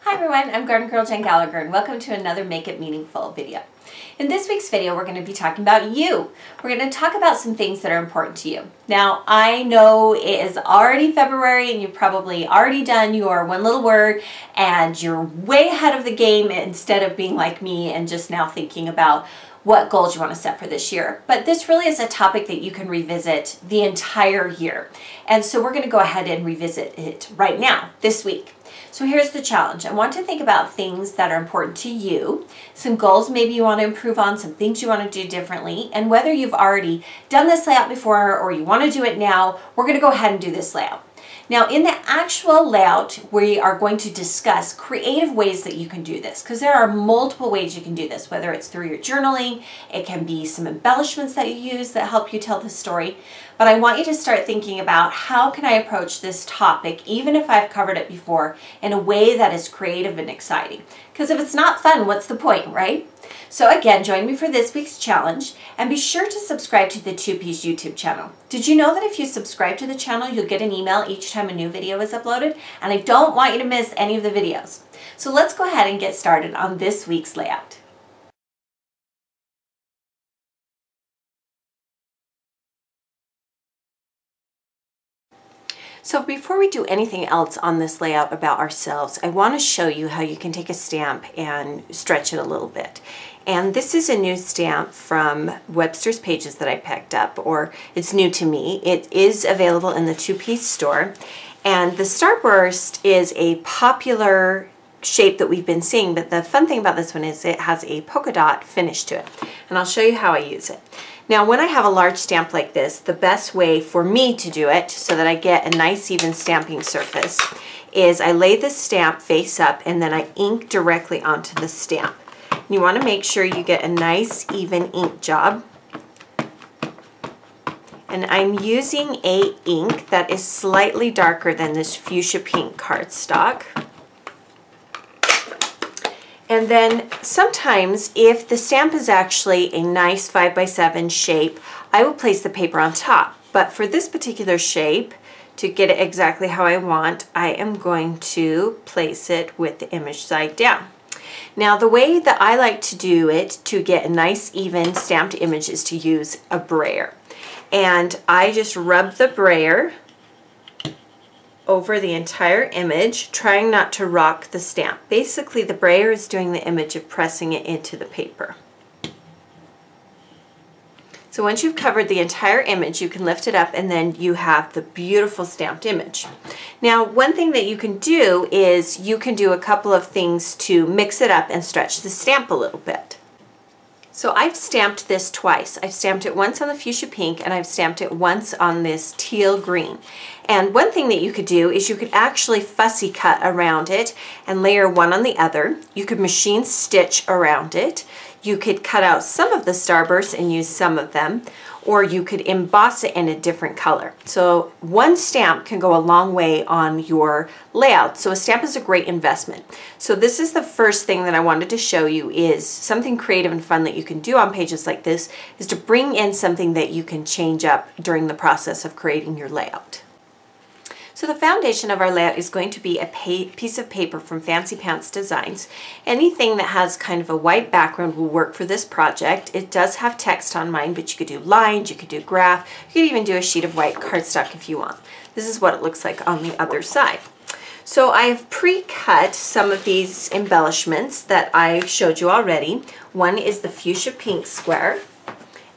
Hi everyone, I'm Girl Jen Gallacher and welcome to another Make It Meaningful video. In this week's video, we're going to be talking about you. We're going to talk about some things that are important to you. Now, I know it is already February and you've probably already done your one little word and you're way ahead of the game instead of being like me and just now thinking about what goals you want to set for this year. But this really is a topic that you can revisit the entire year. And so we're going to go ahead and revisit it right now, this week. So here's the challenge. I want to think about things that are important to you, some goals maybe you want to improve on, some things you want to do differently, and whether you've already done this layout before or you want to do it now, we're going to go ahead and do this layout. Now in the actual layout, we are going to discuss creative ways that you can do this because there are multiple ways you can do this, whether it's through your journaling, it can be some embellishments that you use that help you tell the story. But I want you to start thinking about how can I approach this topic, even if I've covered it before, in a way that is creative and exciting. Because if it's not fun, what's the point, right? So again, join me for this week's challenge and be sure to subscribe to the 2Ps YouTube channel. Did you know that if you subscribe to the channel, you'll get an email each time a new video is uploaded? And I don't want you to miss any of the videos. So let's go ahead and get started on this week's layout. So before we do anything else on this layout about ourselves, I want to show you how you can take a stamp and stretch it a little bit. And this is a new stamp from Webster's Pages that I picked up, or it's new to me. It is available in the 2-piece store. And the Starburst is a popular shape that we've been seeing, but the fun thing about this one is it has a polka dot finish to it. And I'll show you how I use it. Now when I have a large stamp like this, the best way for me to do it so that I get a nice even stamping surface is I lay the stamp face up and then I ink directly onto the stamp. You want to make sure you get a nice even ink job. And I'm using a ink that is slightly darker than this fuchsia pink cardstock. And then sometimes if the stamp is actually a nice 5x7 shape, I will place the paper on top. But for this particular shape, to get it exactly how I want, I am going to place it with the image side down. Now the way that I like to do it to get a nice even stamped image is to use a brayer. And I just rub the brayer over the entire image, trying not to rock the stamp. Basically, the brayer is doing the image of pressing it into the paper. So once you've covered the entire image, you can lift it up and then you have the beautiful stamped image. Now, one thing that you can do is you can do a couple of things to mix it up and stretch the stamp a little bit. So I've stamped this twice. I've stamped it once on the fuchsia pink and I've stamped it once on this teal green. And one thing that you could do is you could actually fussy cut around it and layer one on the other. You could machine stitch around it. You could cut out some of the starbursts and use some of them, or you could emboss it in a different color. So one stamp can go a long way on your layout. So a stamp is a great investment. So this is the first thing that I wanted to show you is something creative and fun that you can do on pages like this is to bring in something that you can change up during the process of creating your layout. So the foundation of our layout is going to be a piece of paper from Fancy Pants Designs. Anything that has kind of a white background will work for this project. It does have text on mine, but you could do lines, you could do graph, you could even do a sheet of white cardstock if you want. This is what it looks like on the other side. So I've pre-cut some of these embellishments that I showed you already. One is the fuchsia pink square,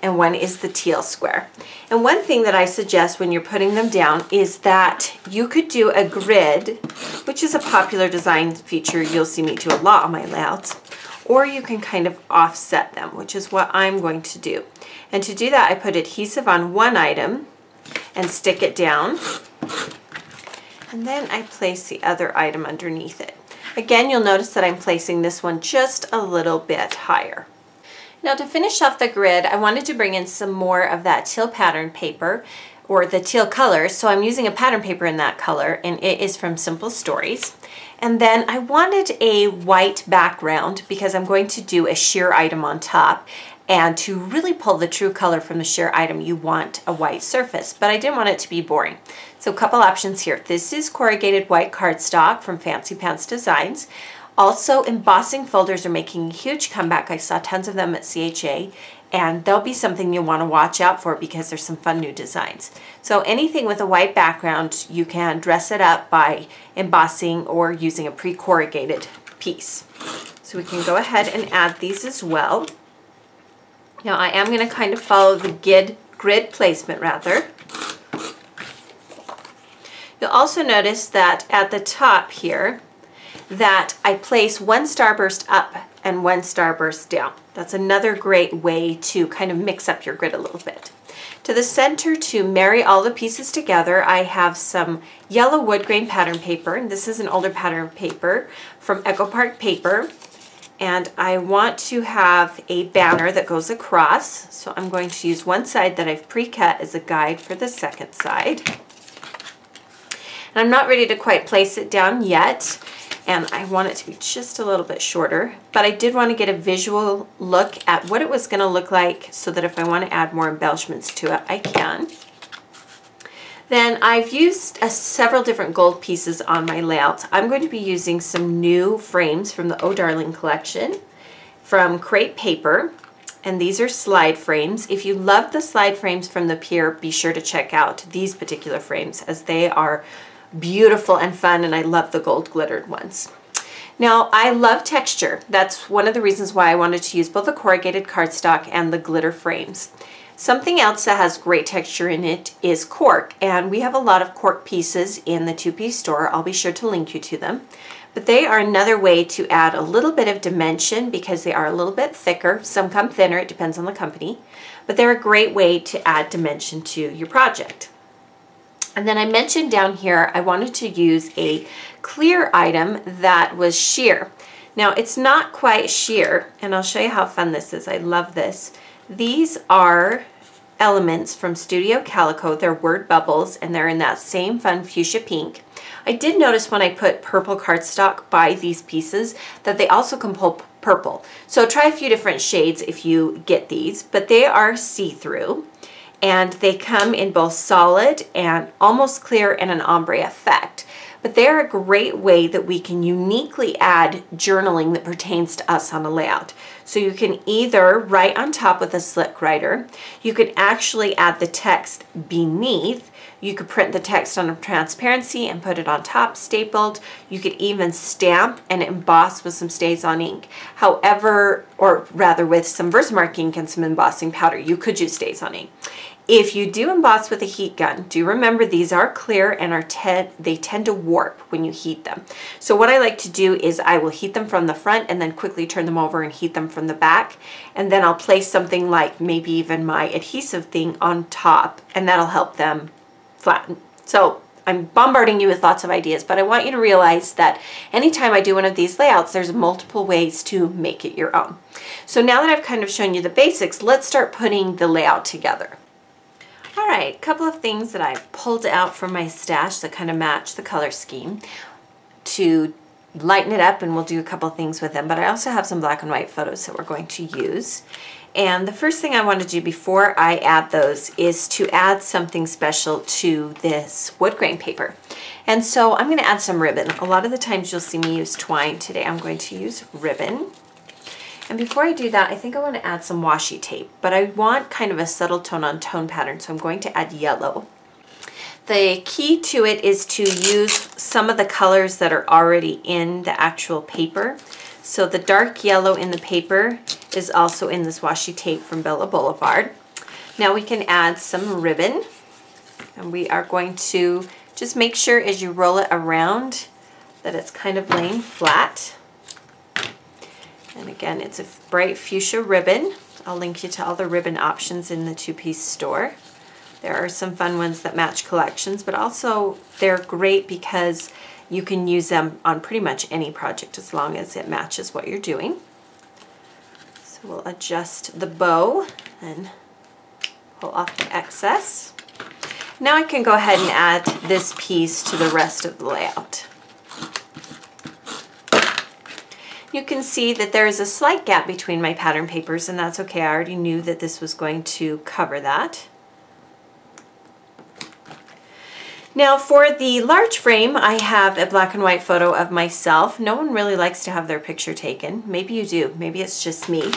and one is the teal square. And one thing that I suggest when you're putting them down is that you could do a grid, which is a popular design feature you'll see me do a lot on my layouts, or you can kind of offset them, which is what I'm going to do. And to do that, I put adhesive on one item and stick it down, and then I place the other item underneath it. Again, you'll notice that I'm placing this one just a little bit higher. Now to finish off the grid, I wanted to bring in some more of that teal pattern paper, or the teal color, so I'm using a pattern paper in that color, and it is from Simple Stories. And then I wanted a white background because I'm going to do a sheer item on top, and to really pull the true color from the sheer item, you want a white surface, but I didn't want it to be boring. So a couple options here. This is corrugated white cardstock from Fancy Pants Designs, Also, embossing folders are making a huge comeback. I saw tons of them at CHA, and they'll be something you'll want to watch out for because there's some fun new designs. So anything with a white background, you can dress it up by embossing or using a pre-corrugated piece. So we can go ahead and add these as well. Now I am going to kind of follow the grid placement rather. You'll also notice that at the top here that I place one starburst up and one starburst down. That's another great way to kind of mix up your grid a little bit. To the center, to marry all the pieces together, I have some yellow wood grain pattern paper, and this is an older pattern paper from Echo Park Paper, and I want to have a banner that goes across, so I'm going to use one side that I've pre-cut as a guide for the second side. And I'm not ready to quite place it down yet, and I want it to be just a little bit shorter, but I did want to get a visual look at what it was going to look like so that if I want to add more embellishments to it, I can. Then I've used several different gold pieces on my layouts. I'm going to be using some new frames from the Oh Darling collection from Crepe Paper, and these are slide frames. If you love the slide frames from the pier, be sure to check out these particular frames as they are beautiful and fun, and I love the gold glittered ones. Now I love texture. That's one of the reasons why I wanted to use both the corrugated cardstock and the glitter frames. Something else that has great texture in it is cork, and we have a lot of cork pieces in the two-piece store. I'll be sure to link you to them. But they are another way to add a little bit of dimension because they are a little bit thicker. Some come thinner, it depends on the company. But they're a great way to add dimension to your project. And then I mentioned down here I wanted to use a clear item that was sheer. Now it's not quite sheer, and I'll show you how fun this is. I love this. These are elements from Studio Calico. They're word bubbles, and they're in that same fun fuchsia pink. I did notice when I put purple cardstock by these pieces that they also can pull purple. So try a few different shades if you get these, but they are see-through. And they come in both solid and almost clear and an ombre effect. But they're a great way that we can uniquely add journaling that pertains to us on a layout. So you can either write on top with a slick writer, you could actually add the text beneath, you could print the text on a transparency and put it on top stapled, you could even stamp and emboss with some StazOn ink. However, or rather with some Versamark ink and some embossing powder, you could use StazOn ink. If you do emboss with a heat gun, do remember these are clear and they tend to warp when you heat them. So what I like to do is I will heat them from the front and then quickly turn them over and heat them from the back. And then I'll place something like maybe even my adhesive thing on top, and that'll help them flatten. So I'm bombarding you with lots of ideas, but I want you to realize that anytime I do one of these layouts, there's multiple ways to make it your own. So now that I've kind of shown you the basics, let's start putting the layout together. All right, a couple of things that I've pulled out from my stash that kind of match the color scheme to lighten it up, and we'll do a couple of things with them, but I also have some black and white photos that we're going to use. And the first thing I want to do before I add those is to add something special to this wood grain paper. And so I'm going to add some ribbon. A lot of the times you'll see me use twine. Today I'm going to use ribbon. And before I do that, I think I want to add some washi tape, but I want kind of a subtle tone on tone pattern, so I'm going to add yellow. The key to it is to use some of the colors that are already in the actual paper. So the dark yellow in the paper is also in this washi tape from Bella Boulevard. Now we can add some ribbon, and we are going to just make sure as you roll it around that it's kind of laying flat. And again, it's a bright fuchsia ribbon. I'll link you to all the ribbon options in the two-piece store. There are some fun ones that match collections, but also they're great because you can use them on pretty much any project as long as it matches what you're doing. So we'll adjust the bow and pull off the excess. Now I can go ahead and add this piece to the rest of the layout. You can see that there is a slight gap between my pattern papers, and that's okay. I already knew that this was going to cover that. Now for the large frame, I have a black and white photo of myself. No one really likes to have their picture taken. Maybe you do, maybe it's just me,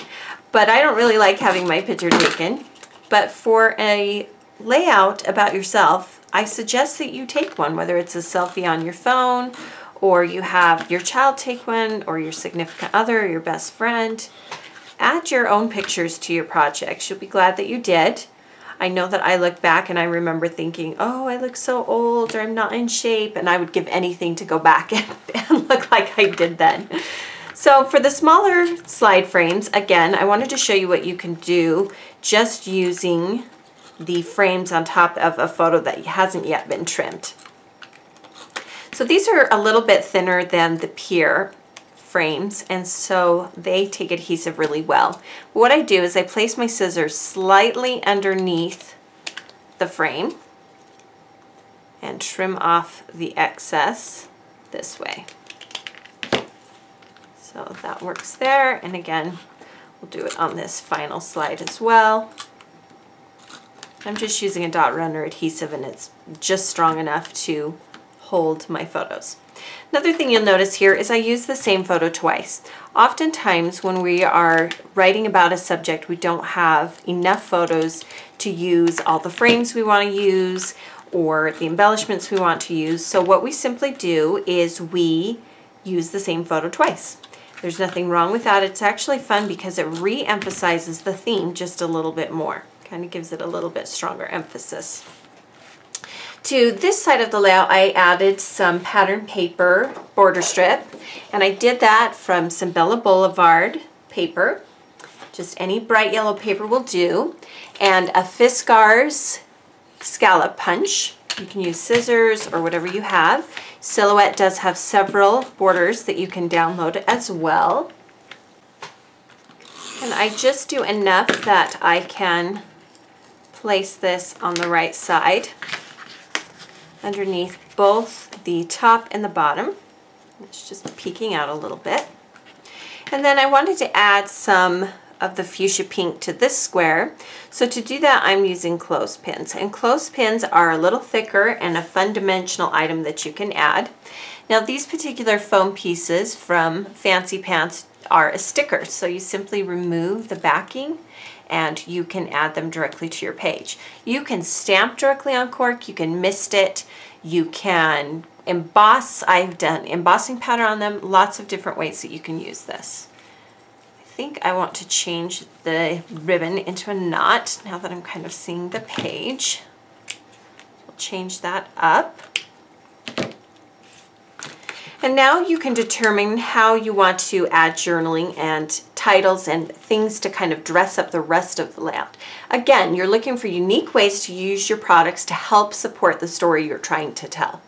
but I don't really like having my picture taken. But for a layout about yourself, I suggest that you take one, whether it's a selfie on your phone, or you have your child take one, or your significant other, or your best friend. Add your own pictures to your projects. You'll be glad that you did. I know that I look back and I remember thinking, oh, I look so old, or I'm not in shape, and I would give anything to go back and look like I did then. So for the smaller slide frames, again, I wanted to show you what you can do just using the frames on top of a photo that hasn't yet been trimmed. So these are a little bit thinner than the Pier frames, and so they take adhesive really well. What I do is I place my scissors slightly underneath the frame and trim off the excess this way. So that works there, and again, we'll do it on this final slide as well. I'm just using a dot runner adhesive, and it's just strong enough to hold my photos. Another thing you'll notice here is I use the same photo twice. Oftentimes when we are writing about a subject, we don't have enough photos to use all the frames we want to use or the embellishments we want to use. So what we simply do is we use the same photo twice. There's nothing wrong with that. It's actually fun because it re-emphasizes the theme just a little bit more. Kind of gives it a little bit stronger emphasis. To this side of the layout, I added some pattern paper border strip, and I did that from some Bella Boulevard paper. Just any bright yellow paper will do, and a Fiskars scallop punch. You can use scissors or whatever you have. Silhouette does have several borders that you can download as well. And I just do enough that I can place this on the right side underneath both the top and the bottom. It's just peeking out a little bit. And then I wanted to add some of the fuchsia pink to this square. So to do that, I'm using clothespins. And clothespins are a little thicker and a fun dimensional item that you can add. Now these particular foam pieces from Fancy Pants are a sticker. So you simply remove the backing and you can add them directly to your page. You can stamp directly on cork, you can mist it, you can emboss. I've done embossing powder on them, lots of different ways that you can use this. I think I want to change the ribbon into a knot now that I'm kind of seeing the page. We'll change that up. And now you can determine how you want to add journaling and titles and things to kind of dress up the rest of the layout. Again, you're looking for unique ways to use your products to help support the story you're trying to tell.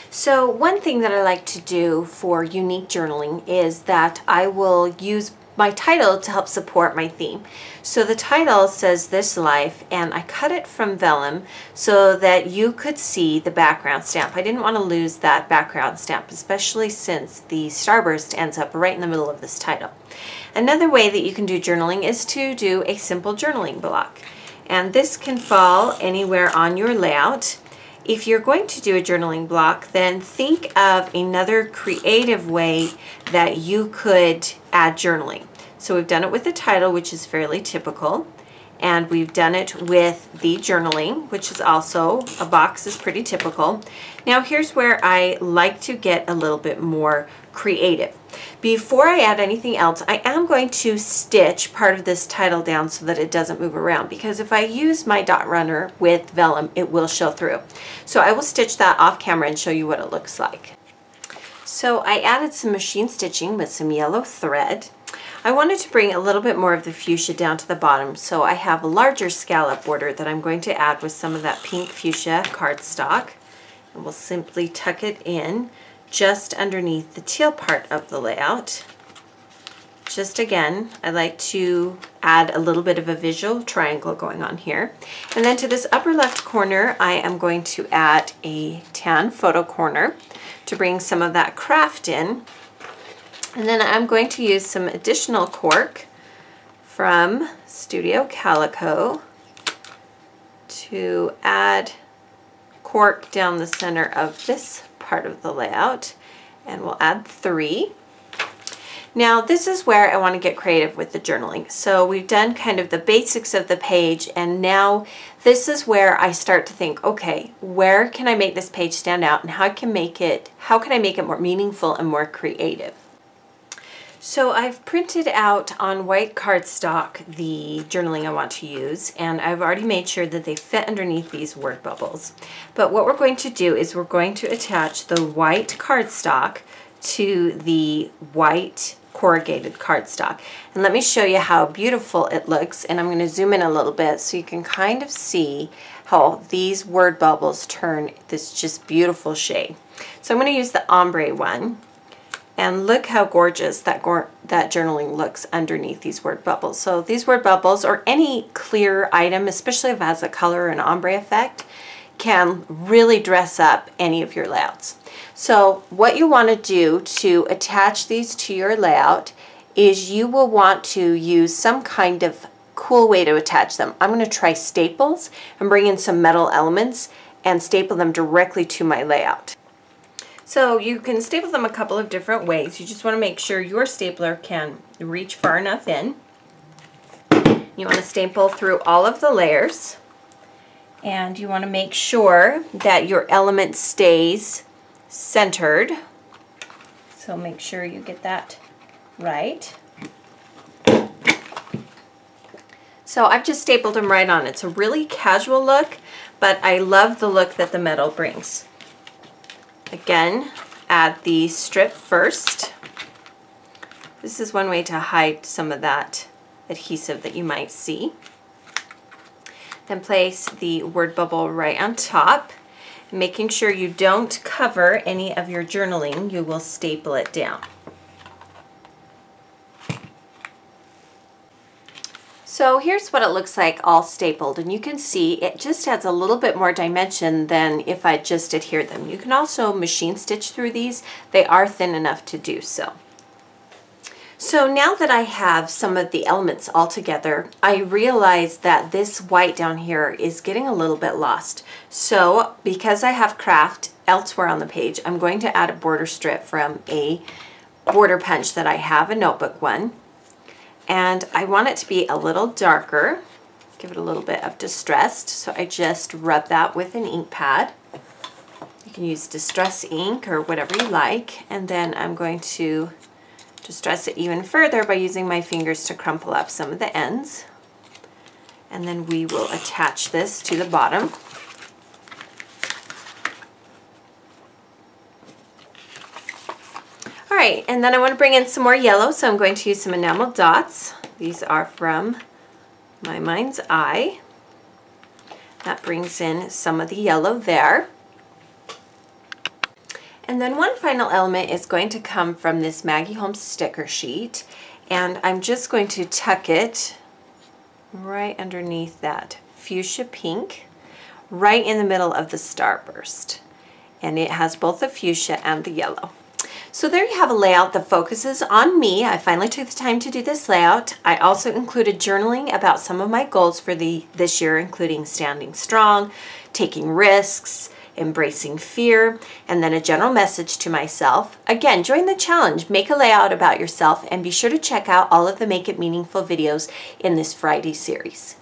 So one thing that I like to do for unique journaling is that I will use my title to help support my theme. So the title says This Life, and I cut it from vellum so that you could see the background stamp. I didn't want to lose that background stamp, especially since the starburst ends up right in the middle of this title. Another way that you can do journaling is to do a simple journaling block. And this can fall anywhere on your layout. If you're going to do a journaling block, then think of another creative way that you could add journaling. So we've done it with the title, which is fairly typical, and we've done it with the journaling, which is also, a box is pretty typical. Now here's where I like to get a little bit more creative. Before I add anything else, I am going to stitch part of this title down so that it doesn't move around, because if I use my dot runner with vellum, it will show through. So I will stitch that off camera and show you what it looks like. So I added some machine stitching with some yellow thread. I wanted to bring a little bit more of the fuchsia down to the bottom, so I have a larger scallop border that I'm going to add with some of that pink fuchsia cardstock. And we'll simply tuck it in just underneath the teal part of the layout. Just again, I like to add a little bit of a visual triangle going on here. And then to this upper left corner, I am going to add a tan photo corner to bring some of that craft in. And then I'm going to use some additional cork from Studio Calico to add cork down the center of this part of the layout, and we'll add 3. Now this is where I want to get creative with the journaling. So we've done kind of the basics of the page, and now this is where I start to think, okay, where can I make this page stand out, and how can I make it more meaningful and more creative? So I've printed out on white cardstock the journaling I want to use, and I've already made sure that they fit underneath these word bubbles. But what we're going to do is we're going to attach the white cardstock to the white corrugated cardstock. And let me show you how beautiful it looks, and I'm going to zoom in a little bit so you can kind of see how these word bubbles turn this just beautiful shade. So I'm going to use the ombre one. And look how gorgeous that journaling looks underneath these word bubbles. So these word bubbles, or any clear item, especially if it has a color and ombre effect, can really dress up any of your layouts. So what you want to do to attach these to your layout is you will want to use some kind of cool way to attach them. I'm going to try staples and bring in some metal elements and staple them directly to my layout. So you can staple them a couple of different ways. You just want to make sure your stapler can reach far enough in. You want to staple through all of the layers, and you want to make sure that your element stays centered. So make sure you get that right. So I've just stapled them right on. It's a really casual look, but I love the look that the metal brings. Again, add the strip first. This is one way to hide some of that adhesive that you might see. Then place the word bubble right on top, making sure you don't cover any of your journaling. You will staple it down. So here's what it looks like all stapled, and you can see it just adds a little bit more dimension than if I just adhered them. You can also machine stitch through these. They are thin enough to do so. So now that I have some of the elements all together, I realize that this white down here is getting a little bit lost. So because I have craft elsewhere on the page, I'm going to add a border strip from a border punch that I have, a notebook one. And I want it to be a little darker, give it a little bit of distressed, so I just rub that with an ink pad. You can use distress ink or whatever you like, and then I'm going to distress it even further by using my fingers to crumple up some of the ends. And then we will attach this to the bottom. Alright, and then I want to bring in some more yellow, so I'm going to use some enamel dots. These are from my Mind's Eye. That brings in some of the yellow there. And then one final element is going to come from this Maggie Holmes sticker sheet, and I'm just going to tuck it right underneath that fuchsia pink, right in the middle of the starburst. And it has both the fuchsia and the yellow. So there you have a layout that focuses on me. I finally took the time to do this layout. I also included journaling about some of my goals for this year, including standing strong, taking risks, embracing fear, and then a general message to myself. Again, join the challenge, make a layout about yourself, and be sure to check out all of the Make It Meaningful videos in this Friday series.